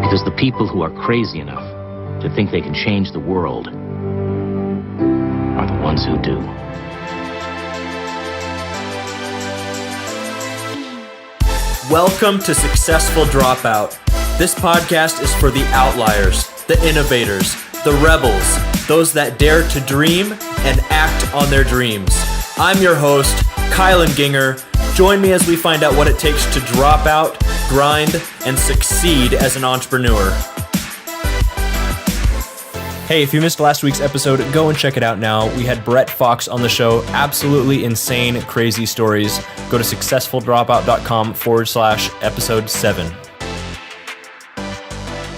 Because the people who are crazy enough to think they can change the world are the ones who do. Welcome to Successful Dropout. This podcast is for the outliers, the innovators, the rebels, those that dare to dream and act on their dreams. I'm your host, Kylan Ginger. Join me as we find out what it takes to drop out, grind, and succeed as an entrepreneur. Hey, if you missed last week's episode, go and check it out now. We had Brett Fox on the show. Absolutely insane, crazy stories. Go to successfuldropout.com/episode 7.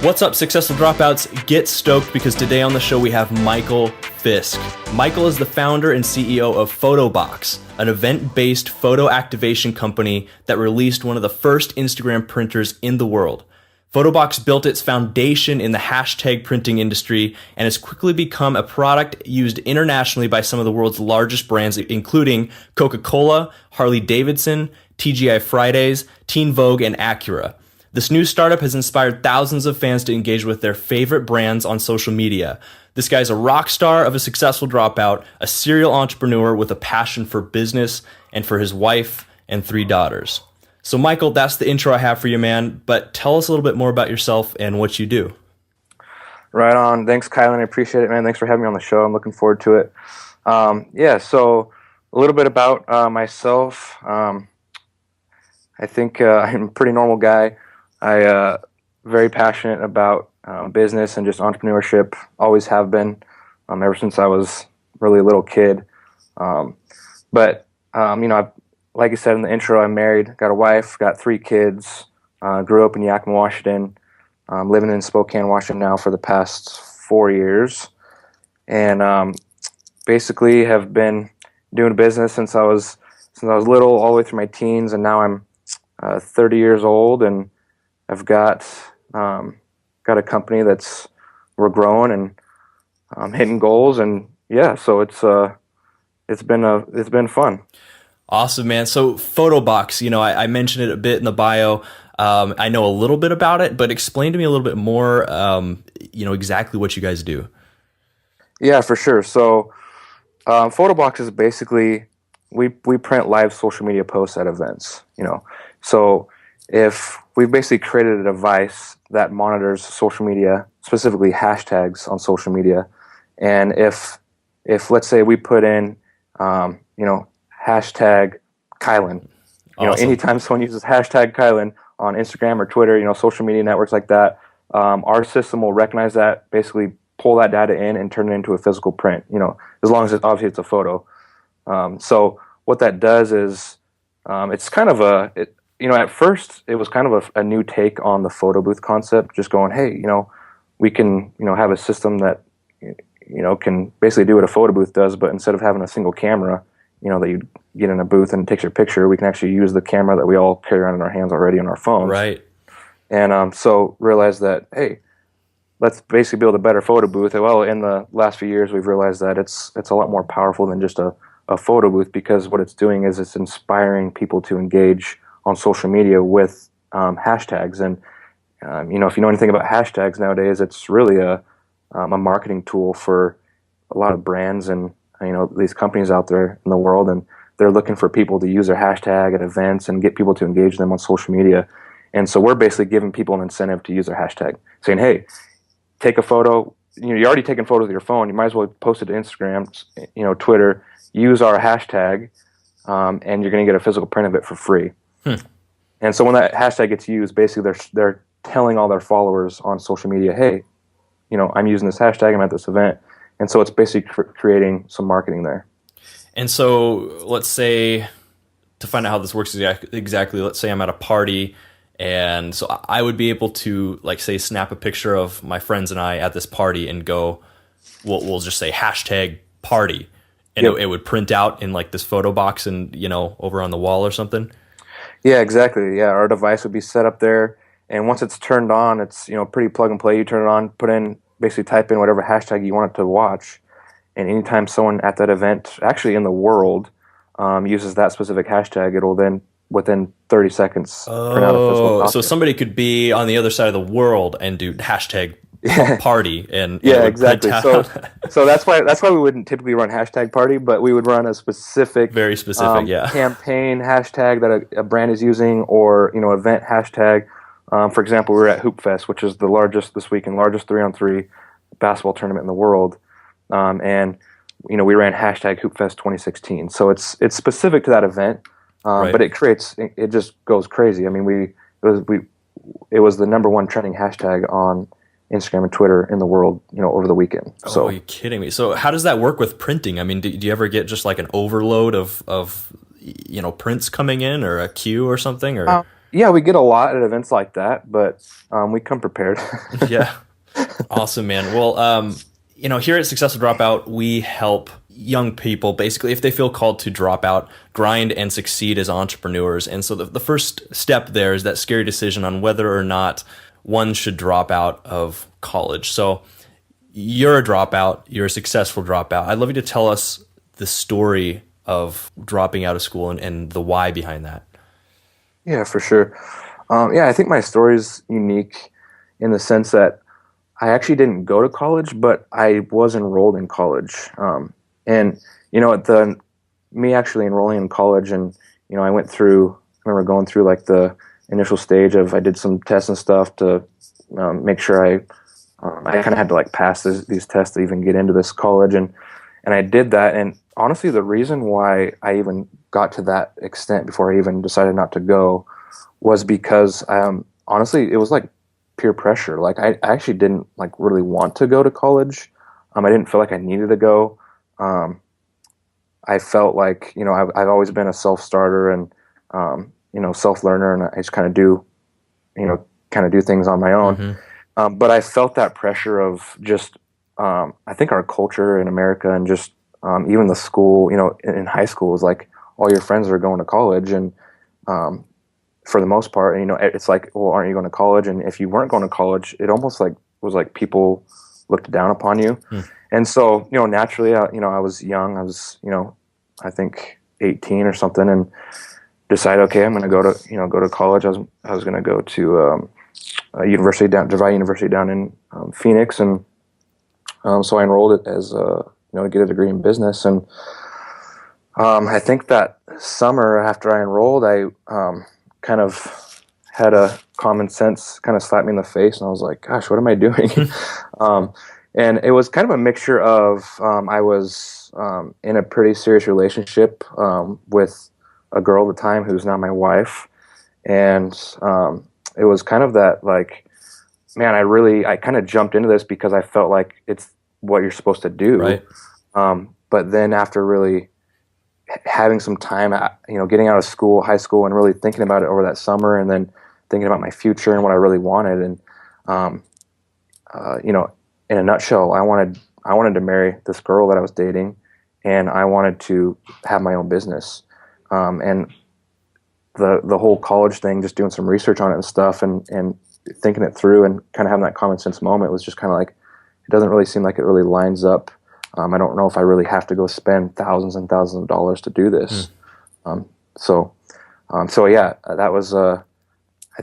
What's up, Successful Dropouts? Get stoked because today on the show we have Michael Fisk. Michael is the founder and CEO of Photobox, an event-based photo activation company that released one of the first Instagram printers in the world. Photobox built its foundation in the hashtag printing industry and has quickly become a product used internationally by some of the world's largest brands, including Coca-Cola, Harley-Davidson, TGI Fridays, Teen Vogue, and Acura. This new startup has inspired thousands of fans to engage with their favorite brands on social media. This guy's a rock star of a successful dropout, a serial entrepreneur with a passion for business and for his wife and 3 daughters. So Michael, that's the intro I have for you, man, but tell us a little bit more about yourself and what you do. Right on. Thanks, Kylan. I appreciate it, man. Thanks for having me on the show. I'm looking forward to it. So a little bit about myself. I think I'm a pretty normal guy. Very passionate about business and just entrepreneurship. Always have been, ever since I was really a little kid. Like I said in the intro, I'm married, got a wife, got 3 kids, grew up in Yakima, Washington, living in Spokane, Washington now for the past 4 years, and basically have been doing business since I was little, all the way through my teens, and now I'm 30 years old, and I've got a company we're growing and hitting goals, and yeah, so it's been fun. Awesome, man. So Photobox, I mentioned it a bit in the bio. I know a little bit about it, but explain to me a little bit more, exactly what you guys do. Yeah, for sure. So Photobox is basically, we print live social media posts at events, So if we've basically created a device that monitors social media, specifically hashtags on social media, and if let's say we put in, hashtag Kylan. Awesome. Anytime someone uses hashtag Kylan on Instagram or Twitter, social media networks like that, our system will recognize that, basically pull that data in and turn it into a physical print, as long as obviously it's a photo. So what that does is, it's kind of at first it was kind of a new take on the photo booth concept, just going, hey, we can, have a system that, can basically do what a photo booth does, but instead of having a single camera, that you get in a booth and it takes your picture, we can actually use the camera that we all carry around in our hands already on our phones. Right. And so realized that, hey, let's basically build a better photo booth. Well, in the last few years, we've realized that it's a lot more powerful than just a photo booth, because what it's doing is it's inspiring people to engage on social media with hashtags. And, if you know anything about hashtags nowadays, it's really a marketing tool for a lot of brands and these companies out there in the world, and they're looking for people to use their hashtag at events and get people to engage them on social media. And so we're basically giving people an incentive to use their hashtag, saying, hey, take a photo. You're already taking photos with your phone. You might as well post it to Instagram, Twitter, use our hashtag, and you're going to get a physical print of it for free. And so when that hashtag gets used, basically they're telling all their followers on social media, hey, I'm using this hashtag, I'm at this event. And so it's basically creating some marketing there. And so let's say, to find out how this works exactly, let's say I'm at a party, and so I would be able to, snap a picture of my friends and I at this party and go, we'll just say hashtag party. And it would print out in this photo box and, over on the wall or something. Yeah, exactly. Yeah, our device would be set up there. And once it's turned on, it's, pretty plug and play. You turn it on, basically type in whatever hashtag you want it to watch, and anytime someone at that event, actually in the world, uses that specific hashtag, it'll then within 30 seconds print out a physical Oh, copy. so somebody could be on the other side of the world and do hashtag party and Yeah, it would print exactly. out. So that's why we wouldn't typically run hashtag party, but we would run a specific, Very specific, yeah. campaign hashtag that a brand is using, or event hashtag. For example, we were at Hoop Fest, which is the largest 3-on-3 basketball tournament in the world, and we ran hashtag Hoop Fest 2016. So it's specific to that event, Right. but it just goes crazy. I mean, it was the number one trending hashtag on Instagram and Twitter in the world, over the weekend. So, are you kidding me? So how does that work with printing? I mean, do you ever get just like an overload of prints coming in, or a queue or something? Or yeah, we get a lot at events like that, but we come prepared. Yeah. Awesome, man. Well, here at Successful Dropout, we help young people basically, if they feel called to drop out, grind and succeed as entrepreneurs. And so the first step there is that scary decision on whether or not one should drop out of college. So you're a dropout, you're a successful dropout. I'd love you to tell us the story of dropping out of school and the why behind that. Yeah, for sure. I think my story is unique in the sense that I actually didn't go to college, but I was enrolled in college. Me actually enrolling in college, and I remember going through like the initial stage of, I did some tests and stuff to make sure I kind of had to like pass these tests to even get into this college, and I did that. And honestly, the reason why I even got to that extent before I even decided not to go was because honestly, it was like peer pressure. Like I actually didn't like really want to go to college. I didn't feel like I needed to go. I felt like I've always been a self-starter and self-learner, and I just kind of do things on my own. Mm-hmm. But I felt that pressure of just I think our culture in America, and just even the school, in high school, is like all your friends are going to college, and for the most part, it's like, well, aren't you going to college? And if you weren't going to college, it almost like was like people looked down upon you. And so, naturally, I was young. I was, I think 18 or something, and decided, okay, I'm going to go to college. I was going to go to DeVry University down in Phoenix, and so I enrolled it as to get a degree in business. And I think that summer after I enrolled, I kind of had a common sense kind of slap me in the face, and I was like, gosh, what am I doing? And it was kind of a mixture of I was in a pretty serious relationship with a girl at the time who's now my wife, and it was kind of that, like, man, I kind of jumped into this because I felt like it's what you're supposed to do. Right. But then after really having some time, getting out of high school, and really thinking about it over that summer, and then thinking about my future and what I really wanted, and in a nutshell, I wanted to marry this girl that I was dating, and I wanted to have my own business. And the whole college thing, just doing some research on it and stuff, and thinking it through, and kind of having that common sense moment, was just kind of like, it doesn't really seem like it really lines up. I don't know if I really have to go spend thousands and thousands of dollars to do this. So yeah, that was, I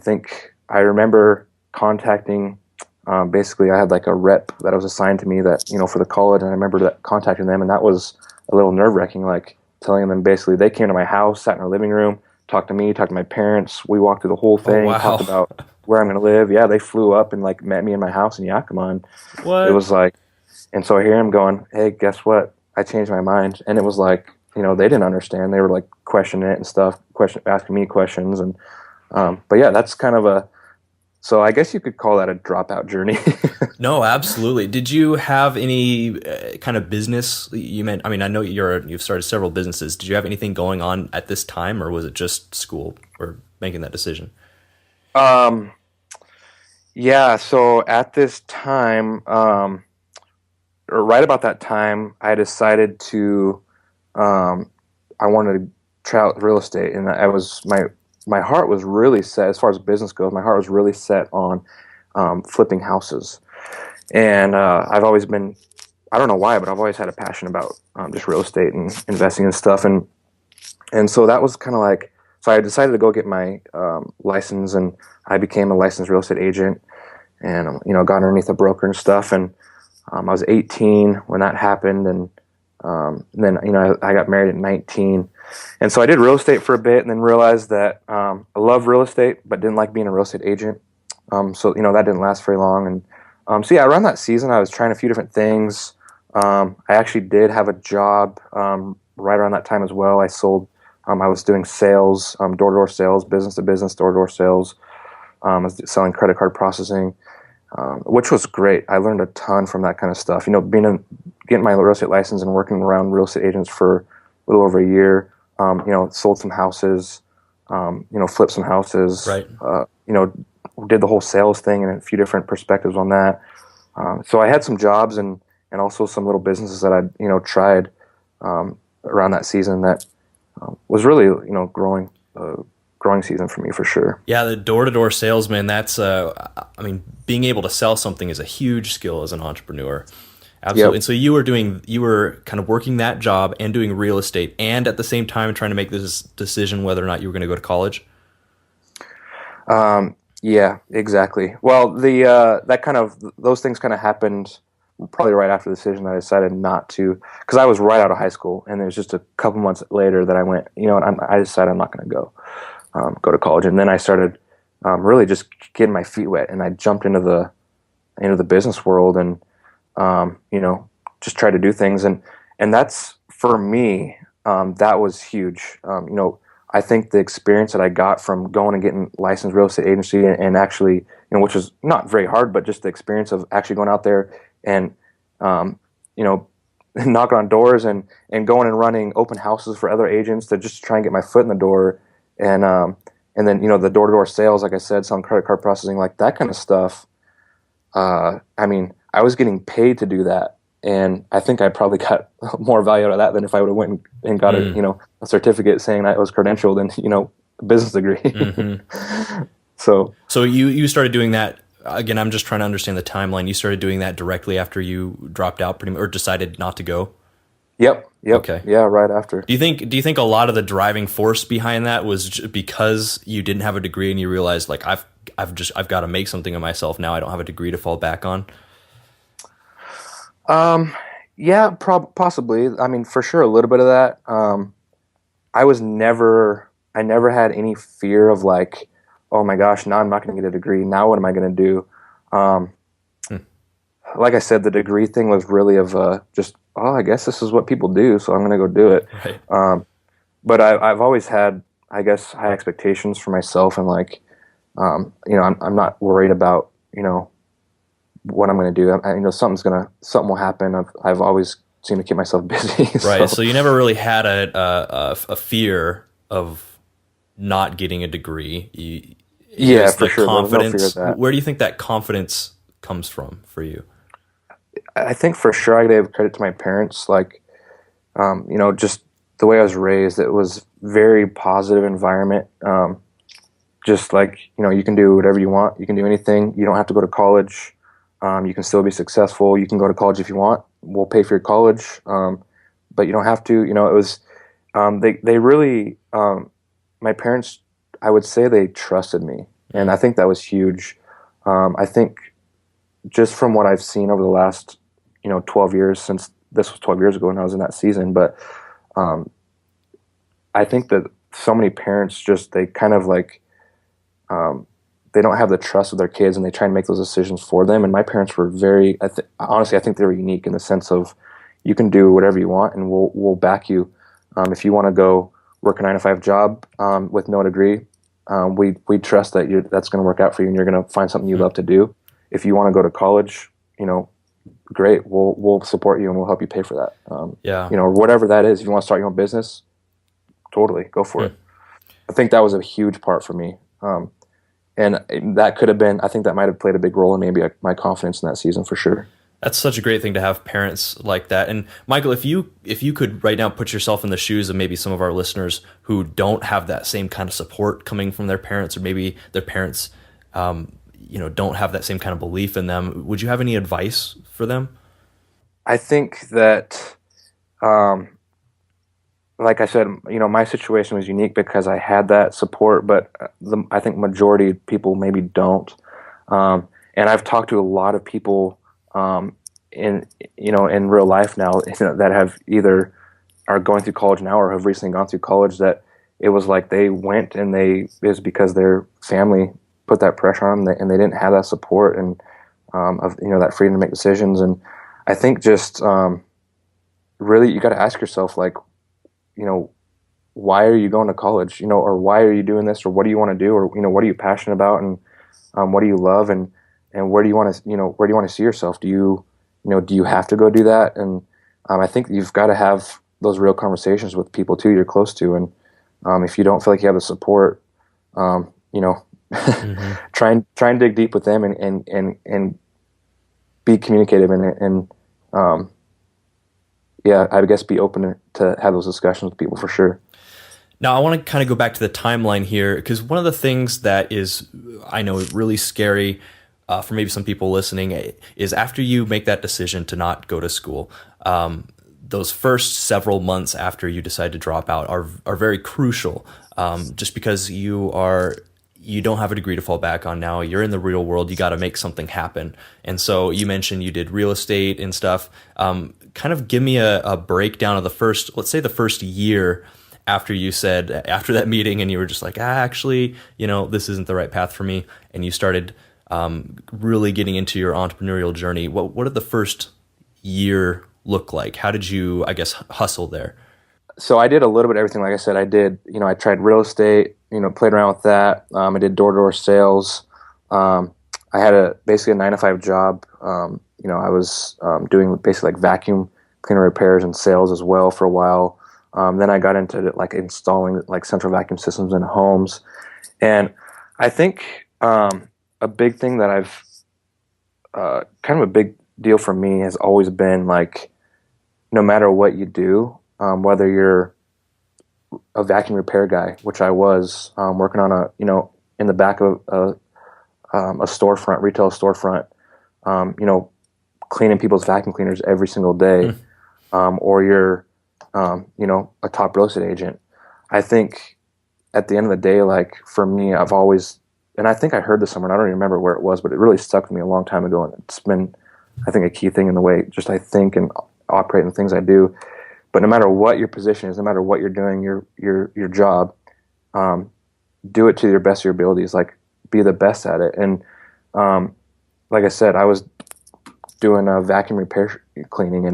think I remember contacting, basically I had like a rep that was assigned to me that, for the college, and I remember contacting them, and that was a little nerve-wracking, like telling them, basically they came to my house, sat in our living room, talked to me, talked to my parents. We walked through the whole thing, talked about where I'm going to live. Yeah, they flew up and like met me in my house in Yakima. And What? it was like, and so here I'm going, hey, guess what? I changed my mind. And it was like, they didn't understand. They were like questioning it and stuff, asking me questions. And, but yeah, that's kind of so I guess you could call that a dropout journey. No, absolutely. Did you have any kind of business? I know you've started several businesses. Did you have anything going on at this time, or was it just school or making that decision? Yeah. So at this time, or right about that time, I decided to, I wanted to try out real estate, and my heart was really set, as far as business goes, my heart was really set on flipping houses. And I've always been, I don't know why, but I've always had a passion about just real estate and investing and stuff. And so that was kind of like, So I decided to go get my license, and I became a licensed real estate agent, and got underneath a broker and stuff. And I was 18 when that happened, and then I got married at 19, and so I did real estate for a bit, and then realized that I love real estate, but didn't like being a real estate agent. So that didn't last very long, and so yeah, around that season, I was trying a few different things. I actually did have a job right around that time as well. I was doing sales, door-to-door sales, business-to-business door-to-door sales. I was selling credit card processing, which was great. I learned a ton from that kind of stuff. Getting my real estate license and working around real estate agents for a little over a year. Sold some houses, flipped some houses. Right. Did the whole sales thing and a few different perspectives on that. So I had some jobs and also some little businesses that I tried around that season that was really growing season for me for sure. Yeah, the door-to-door salesman, that's being able to sell something is a huge skill as an entrepreneur. Absolutely. Yep. And so you were kind of working that job and doing real estate, and at the same time trying to make this decision whether or not you were going to go to college. Yeah, exactly. Well, those things kind of happened probably right after the decision that I decided not to, because I was right out of high school, and it was just a couple months later that I went, I decided I'm not going to go to college. And then I started really just getting my feet wet, and I jumped into the business world, and just tried to do things, and that's, for me, that was huge. I think the experience that I got from going and getting licensed real estate agency and actually, which was not very hard, but just the experience of actually going out there and, knocking on doors and going and running open houses for other agents to just try and get my foot in the door. And then, the door-to-door sales, like I said, selling credit card processing, like that kind of stuff. I was getting paid to do that. And I think I probably got more value out of that than if I would have went and got a certificate saying I was credentialed and, a business degree. Mm-hmm. So you started doing that. Again, I'm just trying to understand the timeline. You started doing that directly after you dropped out pretty much, or decided not to go? Yep. Okay. Yeah, right after. Do you think a lot of the driving force behind that was because you didn't have a degree and you realized, like, I've got to make something of myself now. I don't have a degree to fall back on? Yeah, possibly. For sure, a little bit of that. I never had any fear of like, oh my gosh, now I'm not going to get a degree. Now what am I going to do? Like I said, the degree thing was really of just, I guess this is what people do, so I'm going to go do it. Right. But I've always had, I guess, high expectations for myself, and like, I'm not worried about, what I'm going to do. Something will happen. I've always seemed to keep myself busy. Right. So you never really had a fear of not getting a degree. Yeah, for sure. Confidence. No fear of that. Where do you think that confidence comes from for you? I think for sure I give credit to my parents. Like, just the way I was raised, it was very positive environment. Just like, you can do whatever you want. You can do anything. You don't have to go to college. You can still be successful. You can go to college if you want. We'll pay for your college. But you don't have to, it was, they really, my parents, I would say they trusted me. And I think that was huge. I think just from what I've seen over the last, 12 years, since this was 12 years ago when I was in that season, but I think that so many parents they kind of like, they don't have the trust of their kids, and they try and make those decisions for them. And my parents were very, honestly, I think they were unique in the sense of, you can do whatever you want, and we'll back you. If you want to go work a 9-to-5 job with no degree, we trust that that's going to work out for you, and you're going to find something you love to do. If you want to go to college, great, we'll support you and we'll help you pay for that. Or whatever that is. If you want to start your own business, totally go for it. I think that was a huge part for me. And that could have been, I think that might have played a big role in maybe my confidence in that season for sure. That's such a great thing to have parents like that. And Michael, if you could right now put yourself in the shoes of maybe some of our listeners who don't have that same kind of support coming from their parents, or maybe their parents, don't have that same kind of belief in them, would you have any advice for them? I think that, like I said, my situation was unique because I had that support, but I think majority of people maybe don't. And I've talked to a lot of people in in real life now that have either are going through college now or have recently gone through college, that it was like they went and it was because their family put that pressure on them, and they didn't have that support and of that freedom to make decisions. And I think just really you got to ask yourself, like, why are you going to college, or why are you doing this, or what do you want to do, or what are you passionate about, and what do you love, and where do you want to where do you want to see yourself? Do you do you have to go do that? And I think you've got to have those real conversations with people too you're close to, and if you don't feel like you have the support, Mm-hmm. try and dig deep with them, and be communicative, and yeah, I guess be open to have those discussions with people for sure. Now, I want to kind of go back to the timeline here, because one of the things that is, I know, really scary for maybe some people listening is after you make that decision to not go to school, those first several months after you decide to drop out are very crucial, just because you don't have a degree to fall back on now. You're in the real world. You got to make something happen. And so you mentioned you did real estate and stuff. Kind of give me a breakdown of let's say the first year after that meeting and you were just like, actually, this isn't the right path for me. And you started really getting into your entrepreneurial journey. What did the first year look like? How did you, I guess, hustle there? So I did a little bit of everything. Like I said, I tried real estate, played around with that. I did door-to-door sales. I had basically a 9-to-5 job. I was doing basically like vacuum cleaner repairs and sales as well for a while. Then I got into like installing like central vacuum systems in homes. And I think a big thing that I've kind of a big deal for me has always been like, no matter what you do, whether you're a vacuum repair guy, which I was, working on in the back of a storefront, retail storefront, cleaning people's vacuum cleaners every single day, or you're, a top real estate agent. I think at the end of the day, like for me, I've always, and I think I heard this somewhere, and I don't even remember where it was, but it really stuck with me a long time ago, and it's been, I think, a key thing in the way just I think and operate in the things I do. But no matter what your position is, no matter what you're doing, your job, do it to your best of your abilities. Like, be the best at it. And like I said, I was doing a vacuum repair cleaning,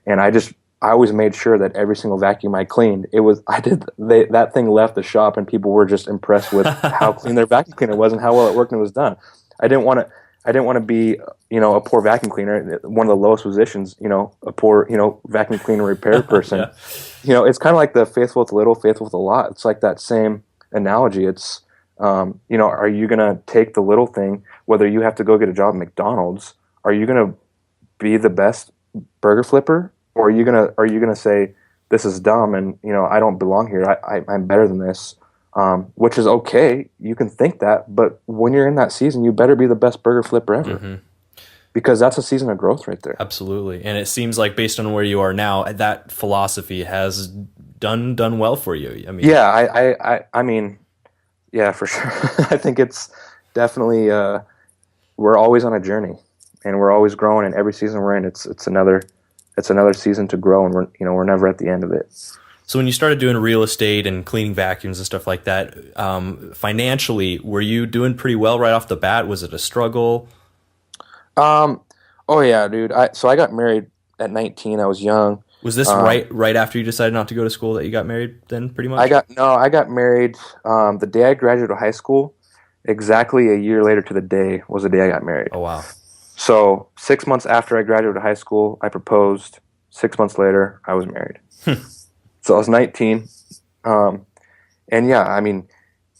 and I always made sure that every single vacuum I cleaned, that thing left the shop, and people were just impressed with how clean their vacuum cleaner was and how well it worked and it was done. I didn't want to be, a poor vacuum cleaner, one of the lowest positions, a poor, vacuum cleaner repair person. Yeah. It's kind of like the faithful with little, faithful with a lot. It's like that same analogy. It's, are you going to take the little thing, whether you have to go get a job at McDonald's, are you going to be the best burger flipper? Or are you going to say, this is dumb and, I don't belong here. I'm better than this. Which is okay. You can think that, but when you're in that season, you better be the best burger flipper ever. Mm-hmm. Because that's a season of growth right there. Absolutely. And it seems like based on where you are now, that philosophy has done well for you. I mean, yeah, I mean, yeah, for sure. I think it's definitely, we're always on a journey, and we're always growing, and every season we're in, it's another season to grow, and we're never at the end of it. So when you started doing real estate and cleaning vacuums and stuff like that, financially, were you doing pretty well right off the bat? Was it a struggle? Oh yeah, dude. So I got married at 19. I was young. Was this right after you decided not to go to school that you got married then, pretty much? I got married the day I graduated high school. Exactly a year later to the day was the day I got married. Oh, wow. So 6 months after I graduated high school, I proposed. 6 months later, I was married. So I was 19. And yeah, I mean,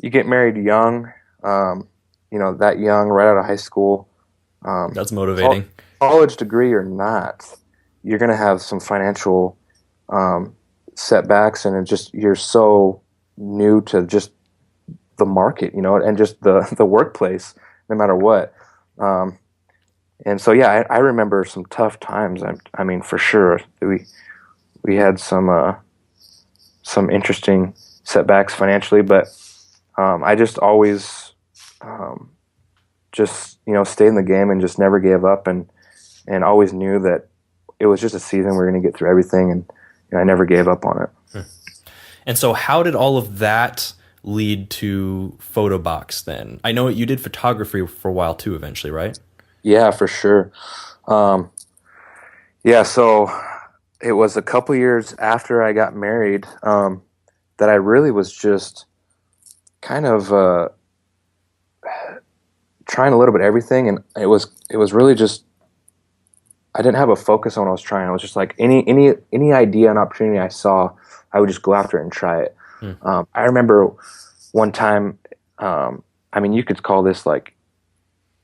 you get married young, that young, right out of high school. That's motivating. College degree or not, you're going to have some financial setbacks, and you're so new to just the market, and just the workplace, no matter what. And so, yeah, I remember some tough times. I mean, for sure, we had some some interesting setbacks financially, but I just always just stayed in the game and just never gave up, and always knew that it was just a season. We were going to get through everything, and I never gave up on it. And so how did all of that lead to Photobox then? I know you did photography for a while too eventually, right? Yeah, for sure. So it was a couple years after I got married that I really was just kind of trying a little bit of everything, and it was really just, I didn't have a focus on what I was trying. I was just like any idea and opportunity I saw, I would just go after it and try it. I remember one time, you could call this like,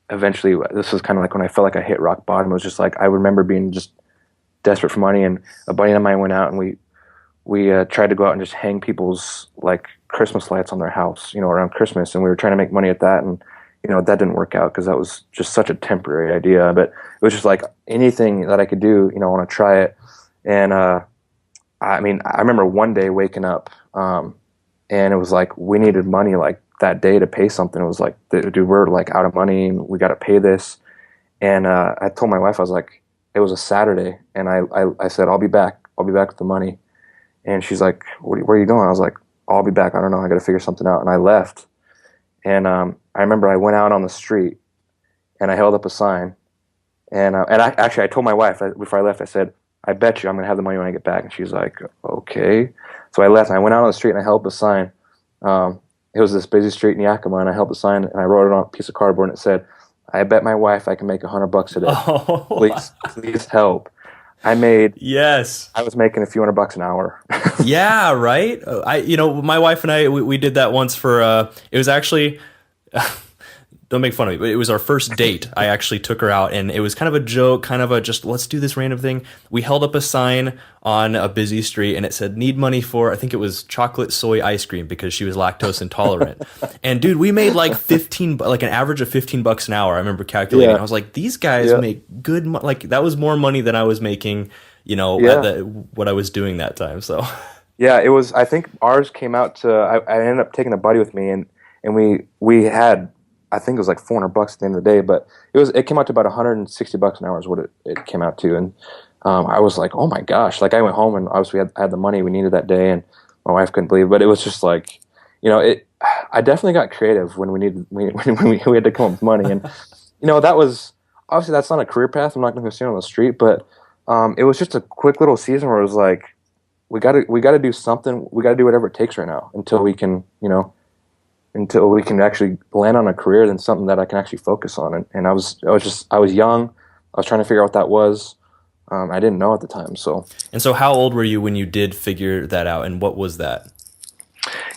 eventually this was kind of like when I felt like I hit rock bottom. It was just like, I remember being just desperate for money, and a buddy of mine went out and we tried to go out and just hang people's like Christmas lights on their house, around Christmas. And we were trying to make money at that. And, that didn't work out because that was just such a temporary idea, but it was just like anything that I could do, I want to try it. And, I remember one day waking up, and it was like, we needed money like that day to pay something. It was like, dude, we're like out of money and we got to pay this. And, I told my wife, I was like, it was a Saturday, and I said, I'll be back with the money. And she's like, where are you going? I was like, I'll be back. I don't know. I got to figure something out. And I left. And, I remember I went out on the street and I held up a sign, and I told my wife before I left, I said, I bet you I'm going to have the money when I get back. And she's like, okay. So I left and I went out on the street and I held up a sign. It was this busy street in Yakima, and I held the sign and I wrote it on a piece of cardboard, and it said, I bet my wife I can make $100 a day. Oh, Please help. I was making a few $100 an hour. Yeah, right. My wife and I, we did that once for, it was actually, don't make fun of me, but it was our first date. I actually took her out, and it was kind of a joke, kind of a just, let's do this random thing. We held up a sign on a busy street, and it said, need money for, I think it was chocolate soy ice cream, because she was lactose intolerant. And dude, we made like an average of $15 an hour. I remember calculating. I was like, these guys make good money. Like, that was more money than I was making, at what I was doing that time. So yeah, it was, I think ours came out to, I ended up taking a buddy with me, and we had, I think it was like $400 at the end of the day, but it came out to about $160 an hour is what it came out to. And I was like, oh my gosh. Like, I went home and obviously had the money we needed that day, and my wife couldn't believe it. But it was just like, I definitely got creative when we had to come up with money. And, that was, obviously that's not a career path. I'm not going to go stand on the street, but it was just a quick little season where it was like, we got to do something. We got to do whatever it takes right now until we can, until we can actually land on a career, then something that I can actually focus on. And I was young. I was trying to figure out what that was. I didn't know at the time. So how old were you when you did figure that out, and what was that?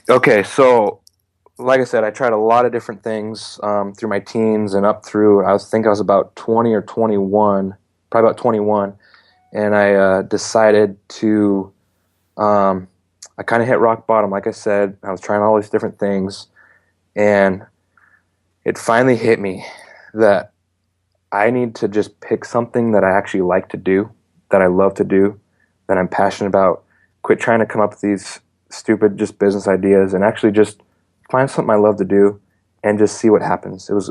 Okay. So like I said, I tried a lot of different things, through my teens and up through, I was about 20 or 21, probably about 21. And I decided to, I kind of hit rock bottom. Like I said, I was trying all these different things. And it finally hit me that I need to just pick something that I actually like to do, that I love to do, that I'm passionate about. Quit trying to come up with these stupid just business ideas, and actually just find something I love to do and just see what happens. It was,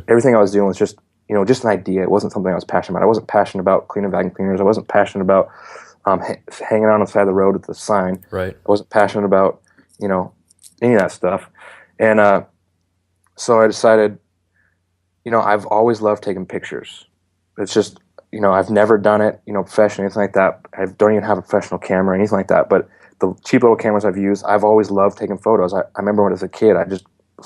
everything I was doing was just, just an idea. It wasn't something I was passionate about. I wasn't passionate about cleaning vacuum cleaners. I wasn't passionate about hanging out on the side of the road with the sign. Right. I wasn't passionate about, any of that stuff. And so I decided, I've always loved taking pictures. It's just, I've never done it, professionally, anything like that. I don't even have a professional camera or anything like that. But the cheap little cameras I've used, I've always loved taking photos. I remember when I was a kid, I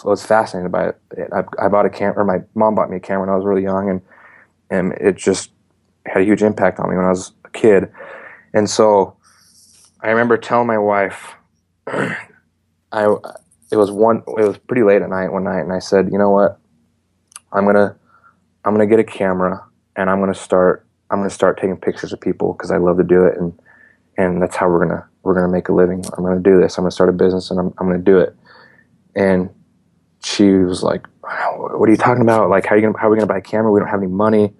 was fascinated by it. I bought a camera, or my mom bought me a camera when I was really young, and it just had a huge impact on me when I was a kid. And so I remember telling my wife, it was pretty late at night one night, and I said, you know what, I'm gonna get a camera, and I'm gonna start taking pictures of people, because I love to do it, and that's how we're gonna make a living. I'm gonna do this. I'm gonna start a business, and I'm gonna do it. And she was like, what are you talking about? Like, how are we gonna buy a camera? We don't have any money.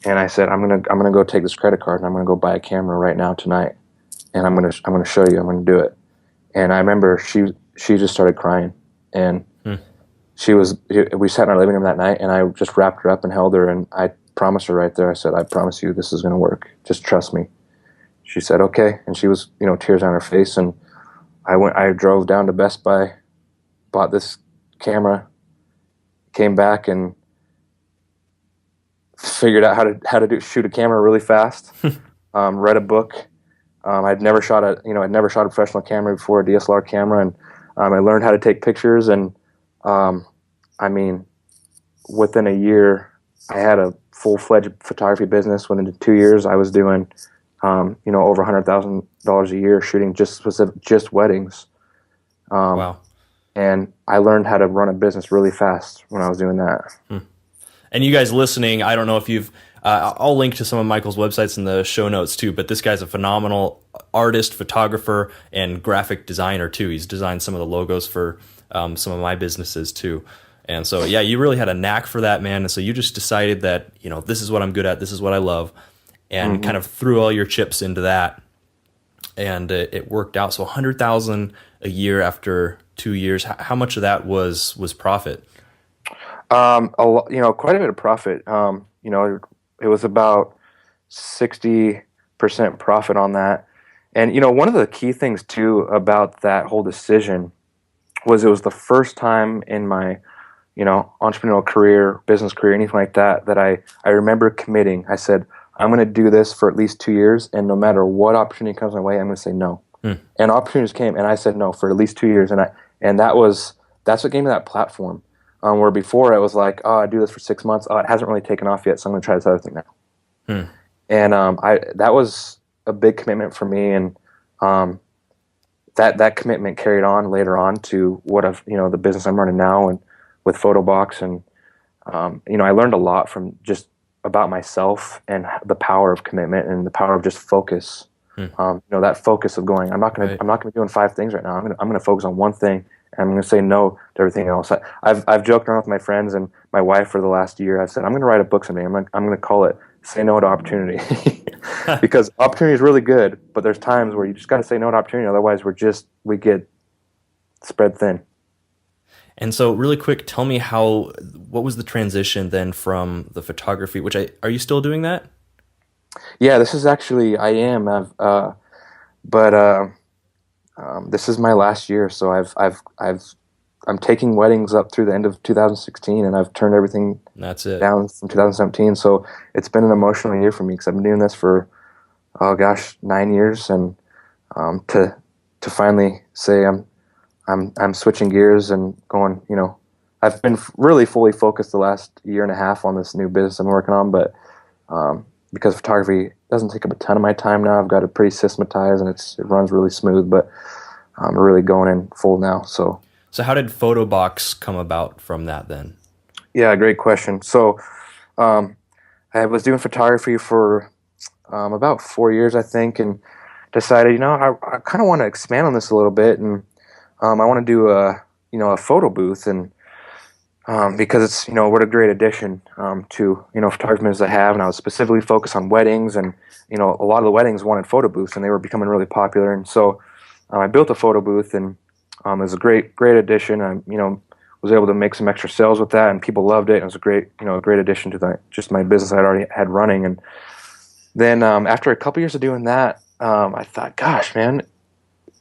And I said, I'm gonna go take this credit card, and I'm gonna go buy a camera right now tonight, and I'm gonna show you. I'm gonna do it. And I remember she just started crying, and Hmm. we sat in our living room that night, and I just wrapped her up and held her, and I promised her right there. I said, I promise you this is going to work. Just trust me. She said, okay. And she was, tears on her face. And I drove down to Best Buy, bought this camera, came back and figured out how to shoot a camera really fast. Read a book. I'd never shot a professional camera before, a DSLR camera. And I learned how to take pictures. And I mean, within a year, I had a full-fledged photography business. Within 2 years, I was doing, over $100,000 a year shooting just weddings. Wow. And I learned how to run a business really fast when I was doing that. And you guys listening, I don't know if you've, I'll link to some of Michael's websites in the show notes too, but this guy's a phenomenal artist, photographer, and graphic designer too. He's designed some of the logos for some of my businesses too. And so, yeah, you really had a knack for that, man. And so you just decided that, this is what I'm good at. This is what I love. And kind of threw all your chips into that. And it worked out. So 100,000 a year after 2 years. How much of that was profit? Quite a bit of profit. It was about 60% profit on that. And, one of the key things too about that whole decision was it was the first time in my, entrepreneurial career, business career, anything like that, that I remember committing. I said, I'm going to do this for at least 2 years, and no matter what opportunity comes my way, I'm going to say no. And opportunities came, and I said no for at least 2 years, and that's what gave me that platform. Where before it was like, oh, I do this for 6 months. Oh, it hasn't really taken off yet, so I'm going to try this other thing now. And that was a big commitment for me, and that commitment carried on later on to what the business I'm running now, and with Photobox, and I learned a lot from just about myself and the power of commitment and the power of just focus. That focus of going, I'm not going to be doing 5 things right now. I'm going to focus on one thing. I'm going to say no to everything else. I've joked around with my friends and my wife for the last year. I've said, I'm going to write a book someday. I'm going to call it Say No to Opportunity. Because opportunity is really good, but there's times where you just got to say no to opportunity. Otherwise, we get spread thin. And so really quick, tell me what was the transition then from the photography, are you still doing that? Yeah, this is actually, I am. This is my last year, so I'm taking weddings up through the end of 2016, and I've turned everything down from 2017. So it's been an emotional year for me because I've been doing this for 9 years, and to finally say I'm switching gears and going. I've been really fully focused the last year and a half on this new business I'm working on, but because photography doesn't take up a ton of my time now, I've got it pretty systematized and it runs really smooth, but I'm really going in full now. So how did Photobox come about from that then? Yeah, great question. So I was doing photography for about 4 years, I think, and decided, I kind of want to expand on this a little bit, and I want to do a photo booth, and because it's what a great addition to photography business I have, and I was specifically focused on weddings, and a lot of the weddings wanted photo booths, and they were becoming really popular, and so I built a photo booth, and it was a great addition. I was able to make some extra sales with that, and people loved it. It was a great addition to just my business I already had running, and then after a couple years of doing that, I thought, gosh, man,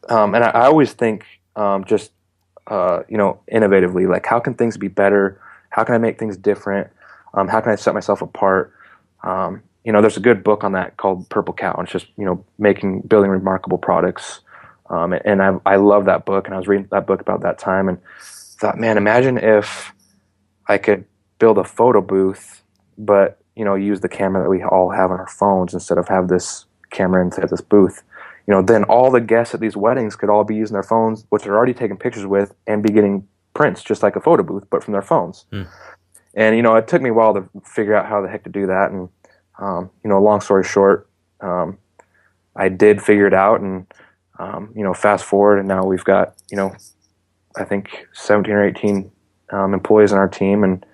and I always think innovatively, like how can things be better? How can I make things different? How can I set myself apart? There's a good book on that called Purple Cow, and it's just, building remarkable products. And I love that book, and I was reading that book about that time and thought, man, imagine if I could build a photo booth, but, use the camera that we all have on our phones instead of have this camera inside this booth. Then all the guests at these weddings could all be using their phones, which they're already taking pictures with, and be getting prints just like a photo booth, but from their phones. And, it took me a while to figure out how the heck to do that. And, long story short, I did figure it out, and, fast forward, and now we've got, I think 17 or 18 employees on our team. And,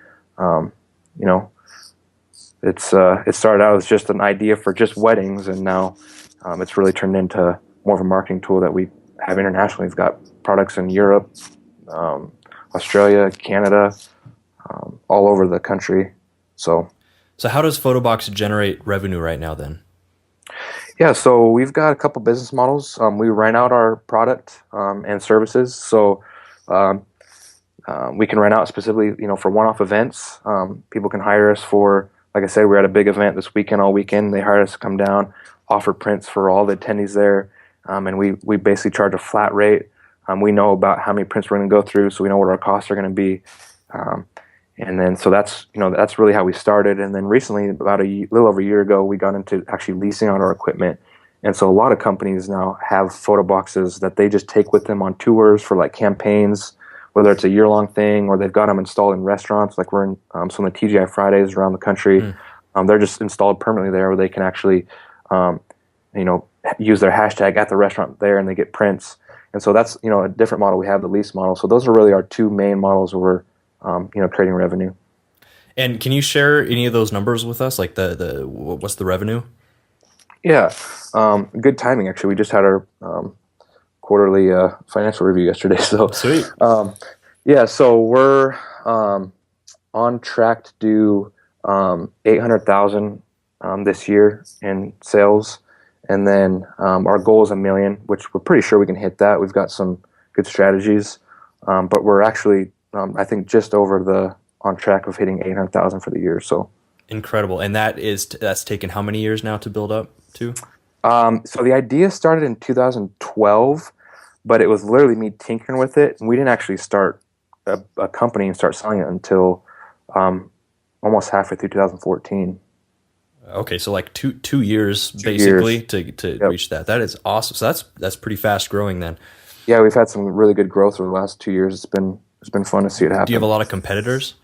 it started out as just an idea for just weddings, and now it's really turned into more of a marketing tool that we have internationally. We've got products in Europe, Australia, Canada, all over the country. So how does Photobox generate revenue right now then? yeah, so we've got a couple business models. We rent out our product and services. So um, we can rent out specifically, for one-off events. People can hire us for, like I said, we're at a big event this weekend, all weekend. They hired us to come down, offer prints for all the attendees there, and we basically charge a flat rate. We know about how many prints we're going to go through, so we know what our costs are going to be. And then, so that's really how we started. And then recently, about little over a year ago, we got into actually leasing out our equipment. And so a lot of companies now have photo boxes that they just take with them on tours for like campaigns, whether it's a year-long thing or they've got them installed in restaurants. Like we're in some of the TGI Fridays around the country. They're just installed permanently there where they can actually, use their hashtag at the restaurant there and they get prints. And so that's, a different model. We have the lease model. So those are really our two main models where we're, creating revenue. And can you share any of those numbers with us? Like what's the revenue? Yeah. Good timing, actually. We just had our quarterly financial review yesterday. So sweet. Yeah, so we're on track to do 800,000 this year in sales. And then our goal is 1 million, which we're pretty sure we can hit that. We've got some good strategies. But we're actually, I think, just over on track of hitting 800,000 for the year. So incredible. And that's taken how many years now to build up to? So the idea started in 2012, but it was literally me tinkering with it. And we didn't actually start a company and start selling it until almost halfway through 2014. Okay, so like two years basically to reach that. That is awesome. So that's pretty fast growing then. Yeah, we've had some really good growth over the last 2 years. It's been fun to see it happen. Do you have a lot of competitors?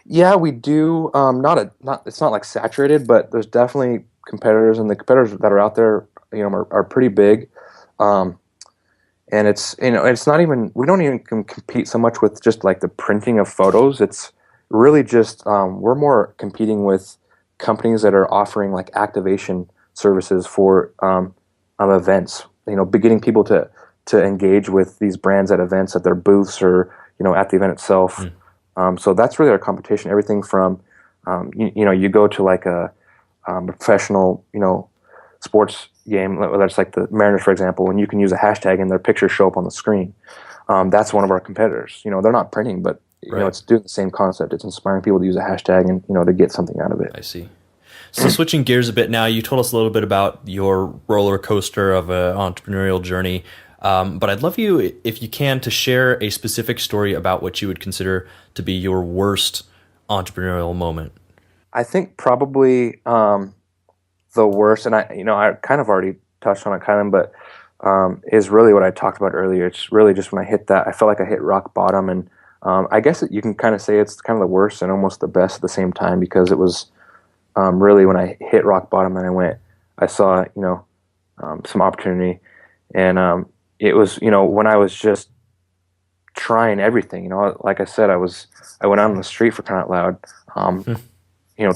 Yeah, we do. It's not like saturated, but there's definitely competitors, and the competitors that are out there, are pretty big. And it's not even, we don't even compete so much with just like the printing of photos. It's really just, we're more competing with companies that are offering like activation services for events, beginning people to engage with these brands at events, at their booths, or, at the event itself. So that's really our competition. Everything from, you go to like a professional, sports game, whether it's like the Mariners, for example, and you can use a hashtag and their pictures show up on the screen. That's one of our competitors. They're not printing, but it's doing the same concept. It's inspiring people to use a hashtag and to get something out of it. I see. So switching gears a bit now, you told us a little bit about your roller coaster of an entrepreneurial journey. But I'd love you, if you can, to share a specific story about what you would consider to be your worst entrepreneurial moment. I think probably the worst, and I kind of already touched on it, but is really what I talked about earlier. It's really just when I hit that, I felt like I hit rock bottom, and I guess you can kind of say it's kind of the worst and almost the best at the same time, because it was really when I hit rock bottom and I saw some opportunity, and it was when I was just trying everything. Like I said, I went out on the street, for crying out loud.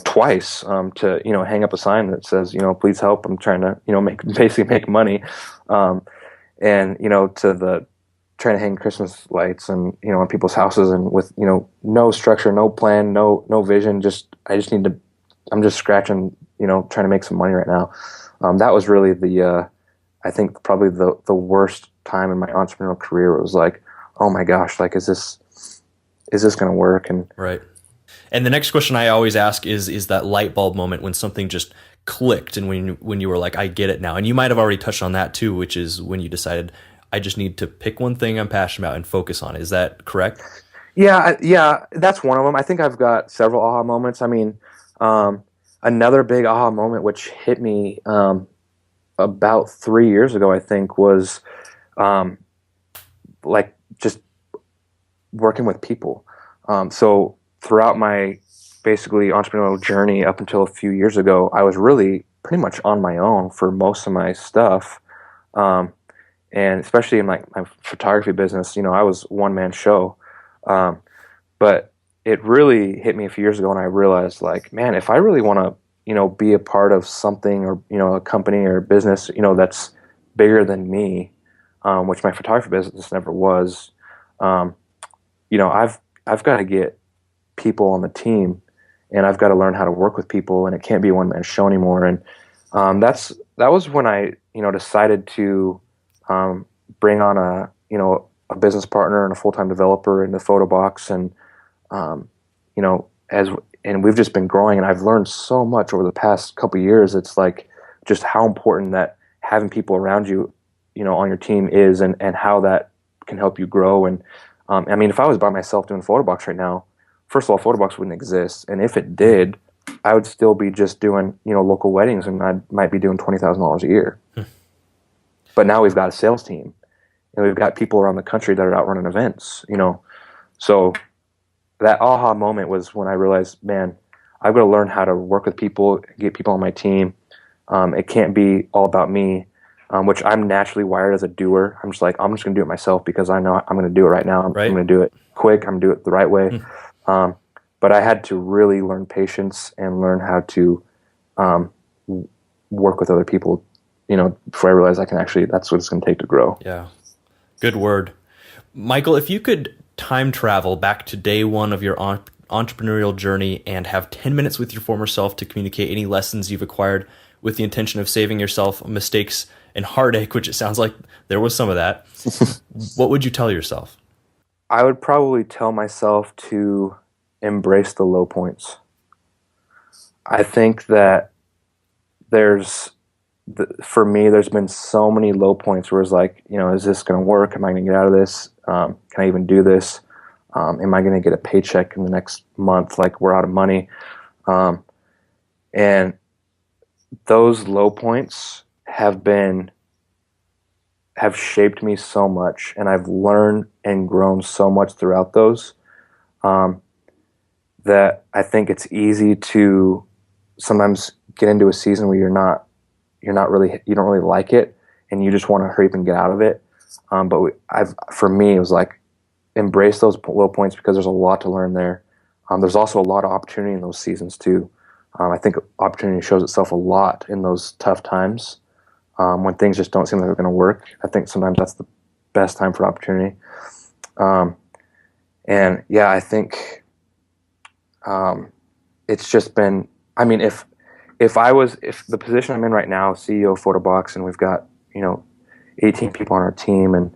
Twice to hang up a sign that says please help, I'm trying to basically make money, and to the trying to hang Christmas lights and on people's houses, and with no structure, no plan, no vision. I'm just scratching, trying to make some money right now. That was really I think probably the worst time in my entrepreneurial career. It was like, oh my gosh, like is this going to work? And right. And the next question I always ask is that light bulb moment when something just clicked, and when you were like, I get it now. And you might have already touched on that too, which is when you decided, I just need to pick one thing I'm passionate about and focus on. Is that correct? Yeah, that's one of them. I think I've got several aha moments. I mean, another big aha moment which hit me about 3 years ago, I think, was like just working with people. So throughout my basically entrepreneurial journey up until a few years ago, I was really pretty much on my own for most of my stuff. And especially in my photography business, I was one-man show. But it really hit me a few years ago, and I realized, like, man, if I really want to, be a part of something, or, a company or a business, bigger than me, which my photography business never was. I've got to get people on the team, and I've got to learn how to work with people, and it can't be a one man show anymore. And that was when I decided to bring on a business partner and a full time developer into Photobox, and and we've just been growing, and I've learned so much over the past couple of years. It's like just how important that having people around you, on your team is, and how that can help you grow. And I mean, if I was by myself doing Photobox right now, first of all, Photobox wouldn't exist, and if it did, I would still be just doing local weddings, and I might be doing $20,000 a year. But now we've got a sales team, and we've got people around the country that are out running events. So that aha moment was when I realized, man, I've got to learn how to work with people, get people on my team. It can't be all about me, which I'm naturally wired as a doer. I'm just going to do it myself because I know I'm going to do it right now. I'm going to do it quick. I'm going to do it the right way. But I had to really learn patience and learn how to work with other people, before I realized that's what it's going to take to grow. Yeah. Good word. Michael, if you could time travel back to day one of your entrepreneurial journey and have 10 minutes with your former self to communicate any lessons you've acquired with the intention of saving yourself mistakes and heartache, which it sounds like there was some of that, what would you tell yourself? I would probably tell myself to embrace the low points. I think that for me, there's been so many low points where it's like, is this going to work? Am I going to get out of this? Can I even do this? Am I going to get a paycheck in the next month? Like, we're out of money. And those low points have shaped me so much, and I've learned and grown so much throughout those, that I think it's easy to sometimes get into a season where you don't really like it, and you just want to hurry up and get out of it. For me, it was like, embrace those low points because there's a lot to learn there. There's also a lot of opportunity in those seasons too. I think opportunity shows itself a lot in those tough times, when things just don't seem like they're going to work. I think sometimes that's the best time for opportunity. And yeah, I think it's just been, I mean, if the position I'm in right now, CEO of Photobox, and we've got 18 people on our team, and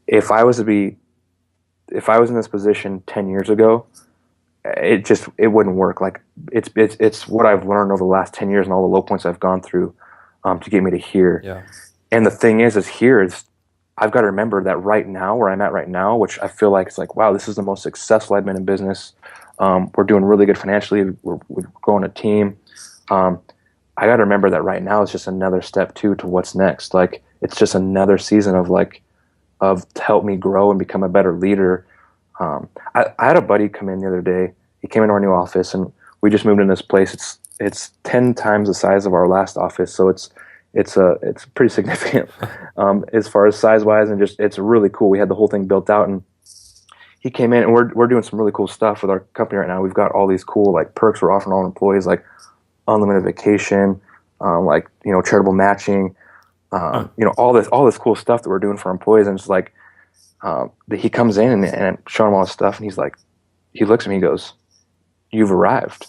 if I was in this position 10 years ago, it wouldn't work. Like, it's what I've learned over the last 10 years and all the low points I've gone through, to get me to here. Yeah. And the thing is I've got to remember that right now, where I'm at right now, which I feel like it's like, wow, this is the most successful I've been in business. We're doing really good financially. We're growing a team. I got to remember that right now is just another step to what's next. Like, it's just another season of to help me grow and become a better leader. I had a buddy come in the other day. He came into our new office, and we just moved in this place. It's 10 times the size of our last office, so it's pretty significant as far as size wise, and just it's really cool. We had the whole thing built out, and he came in, and we're doing some really cool stuff with our company right now. We've got all these cool perks we're offering all employees, like unlimited vacation, charitable matching, all this cool stuff that we're doing for our employees. And it's like, he comes in and I'm showing him all this stuff, and he looks at me, he goes, "You've arrived."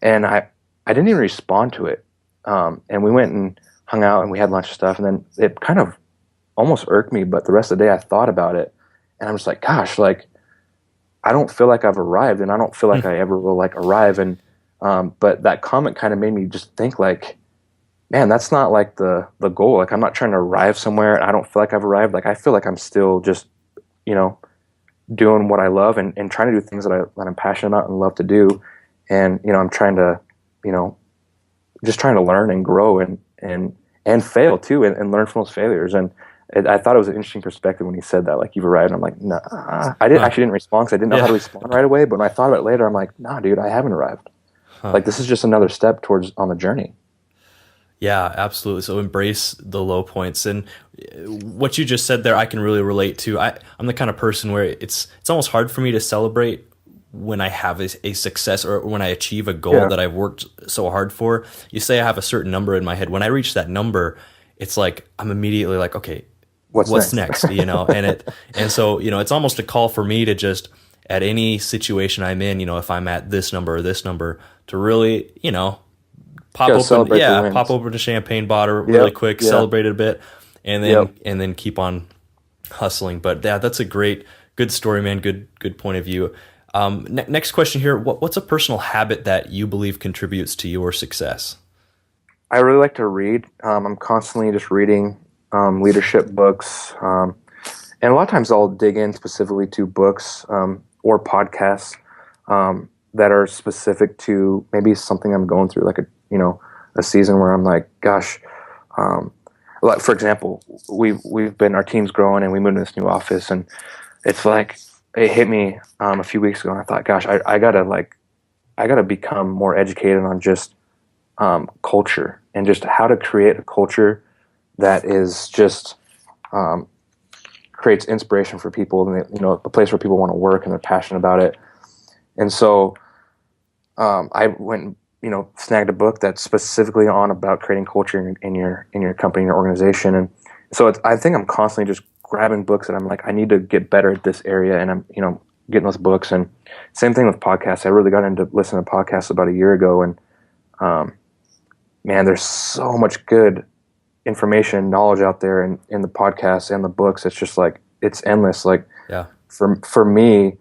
And I didn't even respond to it. And we went and hung out, and we had lunch and stuff, and then it kind of almost irked me, but the rest of the day I thought about it, and I'm just like, gosh, I don't feel like I've arrived, and I don't feel like I ever will arrive. And but that comment kind of made me just think, man, that's not the goal. I'm not trying to arrive somewhere. I don't feel like I've arrived. I feel like I'm still just, doing what I love and trying to do things that I'm passionate about and love to do. And, I'm trying to, just trying to learn and grow and fail too, and learn from those failures. And I thought it was an interesting perspective when he said that, you've arrived. And I'm like, nah, I didn't respond because I didn't know how to respond right away. But when I thought about it later, I'm like, nah, dude, I haven't arrived. This is just another step on the journey. Yeah, absolutely. So embrace the low points. And what you just said there, I can really relate to. I'm the kind of person where it's almost hard for me to celebrate when I have a success or when I achieve a goal that I've worked so hard for. You say I have a certain number in my head. When I reach that number, it's like I'm immediately like, okay, what's next? You know, and so, you know, it's almost a call for me to just at any situation I'm in, you know, if I'm at this number or this number, to really, you know, pop open a champagne bottle really quick, celebrate it a bit, and then keep on hustling. But yeah, that's a good story, man. Good point of view. Next question here. What's a personal habit that you believe contributes to your success? I really like to read. I'm constantly just reading leadership books. And a lot of times I'll dig in specifically to books or podcasts that are specific to maybe something I'm going through, like a season where I'm like, gosh, like for example, our team's growing and we moved to this new office, and it's like, it hit me a few weeks ago, and I thought, gosh, I gotta become more educated on just culture and just how to create a culture that is just creates inspiration for people, and you know, a place where people want to work and they're passionate about it. And so I went, you know, snagged a book that's specifically on about creating culture in your company, in your organization. And so I think I'm constantly just grabbing books that I'm like, I need to get better at this area, and I'm, you know, getting those books. And same thing with podcasts. I really got into listening to podcasts about a year ago, and man, there's so much good information and knowledge out there in the podcasts and the books. It's just like, it's endless. Like for me,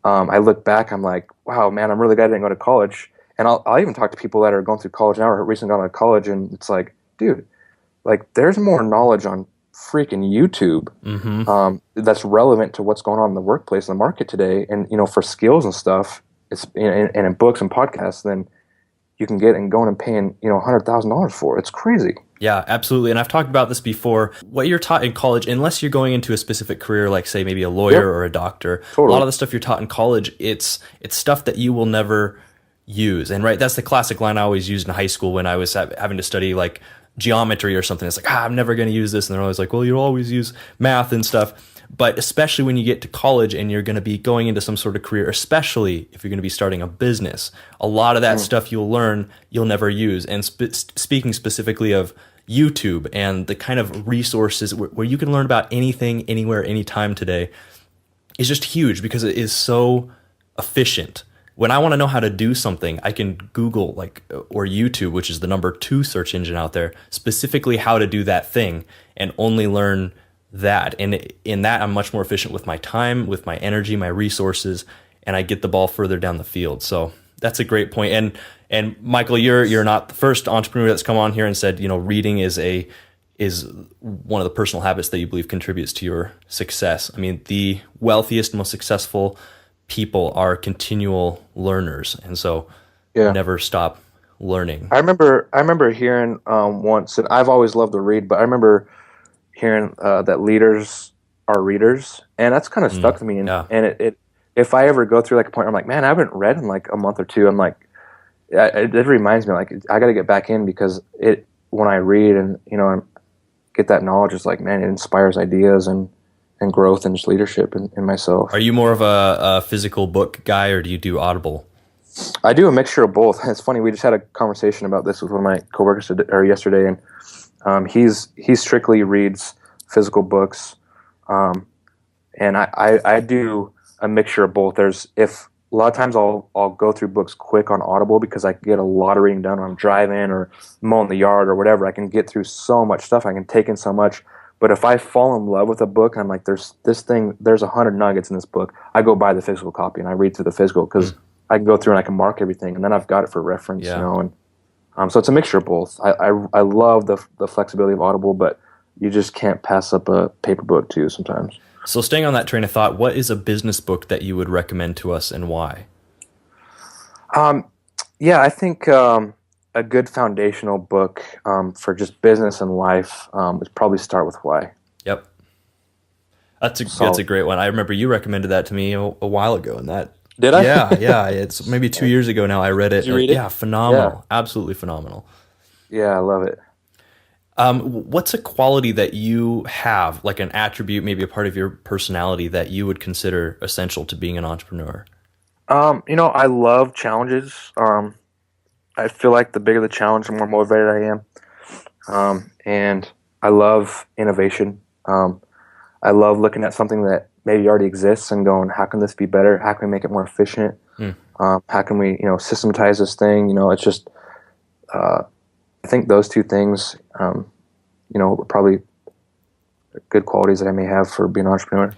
I look back, I'm like, wow, man, I'm really glad I didn't go to college. And I'll even talk to people that are going through college now or recently gone to college, and it's like, dude, like there's more knowledge on freaking YouTube that's relevant to what's going on in the workplace and the market today. And, you know, for skills and stuff, it's and in books and podcasts, then you can get and going and paying, you know, $100,000 for. It's crazy. Yeah, absolutely. And I've talked about this before. What you're taught in college, unless you're going into a specific career, like say maybe a lawyer or a doctor, a lot of the stuff you're taught in college, it's stuff that you will never use. And right, that's the classic line I always used in high school when I was having to study like geometry or something. It's like, I'm never going to use this. And they're always like, well, you always use math and stuff. But especially when you get to college and you're going to be going into some sort of career, especially if you're going to be starting a business, a lot of that stuff you'll learn, you'll never use. And speaking specifically of YouTube and the kind of resources where you can learn about anything, anywhere, anytime today is just huge because it is so efficient. When I want to know how to do something, I can Google or YouTube, which is the number 2 search engine out there, specifically how to do that thing and only learn that. And in that, I'm much more efficient with my time, with my energy, my resources, and I get the ball further down the field. So that's a great point. And Michael, you're not the first entrepreneur that's come on here and said, you know, reading is one of the personal habits that you believe contributes to your success. I mean, the wealthiest, most successful people are continual learners, and so never stop learning. I remember hearing once, and I've always loved to read, but I remember hearing that leaders are readers, and that's kind of stuck to me. And it if I ever go through like a point where I'm like, man, I haven't read in like a month or two, I'm like, it reminds me like I got to get back in, because when I read and, you know, get that knowledge, it's like, man, it inspires ideas and growth and just leadership in myself. Are you more of a physical book guy, or do you do Audible? I do a mixture of both. It's funny, we just had a conversation about this with one of my coworkers yesterday, and he strictly reads physical books, and I do a mixture of both. A lot of times I'll go through books quick on Audible because I can get a lot of reading done when I'm driving or mowing the yard or whatever. I can get through so much stuff. I can take in so much. But if I fall in love with a book and I'm like, there's 100 nuggets in this book, I go buy the physical copy and I read through the physical, because I can go through and I can mark everything, and then I've got it for reference, you know. And so it's a mixture of both. I love the flexibility of Audible, but you just can't pass up a paper book too sometimes. So staying on that train of thought, what is a business book that you would recommend to us, and why? I think a good foundational book for just business and life would probably start with Why. Yep. That's a great one. I remember you recommended that to me a while ago, and that. Did I? Yeah. It's maybe 2 years ago now. I read it. Did you read it? Yeah, phenomenal. Yeah. Absolutely phenomenal. Yeah, I love it. What's a quality that you have, like an attribute, maybe a part of your personality that you would consider essential to being an entrepreneur? I love challenges. I feel like the bigger the challenge, the more motivated I am. And I love innovation. I love looking at something that maybe already exists and going, how can this be better? How can we make it more efficient? Mm. How can we, systematize this thing? It's just, I think those two things, are probably good qualities that I may have for being an entrepreneur.